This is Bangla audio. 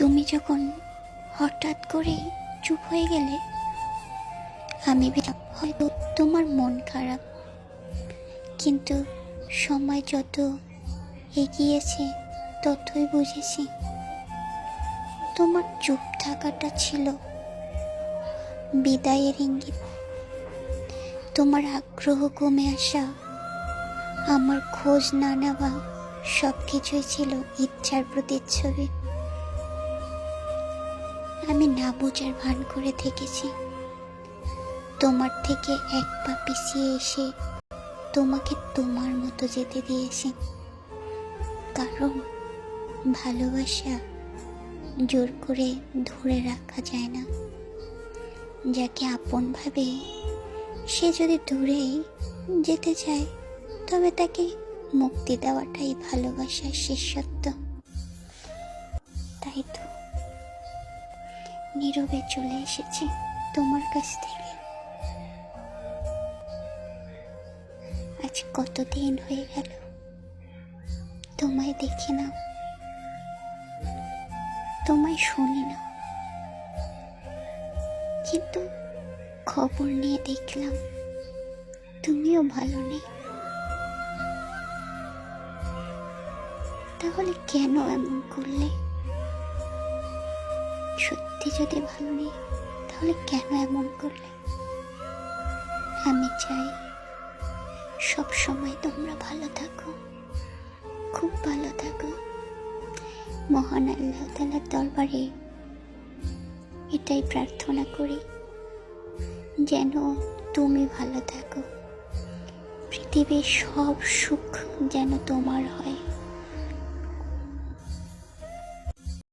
তুমি যখন হঠাৎ করে চুপ হয়ে গেলে আমি হয়তো তোমার মন খারাপ, কিন্তু সময় যত এগিয়েছে ততই বুঝেছি তোমার চুপ থাকাটা ছিল বিদায়ের ইঙ্গিত। তোমার আগ্রহ কমে আসা, আমার খোঁজ না নেওয়া সব কিছুই ছিল ইচ্ছার প্রতিচ্ছবি। আমি না বোঝার ভান করে থেকেছি, তোমার থেকে এক পা পিছিয়ে এসে তোমাকে তোমার মতো যেতে দিয়েছি। কারণ ভালোবাসা জোর করে ধরে রাখা যায় না। যাকে আপন ভাবে সে যদি দূরেই যেতে চায়, তবে তাকে মুক্তি দেওয়াটাই ভালোবাসার শিষ্যত্ব। তাই তো নীরবে চলে এসেছি তোমার কাছ থেকে। আজ কতদিন হয়ে গেল তোমায় দেখি না, তোমায় শুনি না, কিন্তু খবর নিয়ে দেখলাম তুমিও ভালো নেই। তাহলে কেন এমন করলে? সত্যি যদি ভালো নেই তাহলে কেন এমন করলে? আমি চাই সব সময় তোমরা ভালো থাকো, খুব ভালো থাকো। মহান আল্লাহ তাআলার দরবারে এটাই প্রার্থনা করি, যেন তুমি ভালো থাকো, পৃথিবীর সব সুখ যেন তোমার হয়।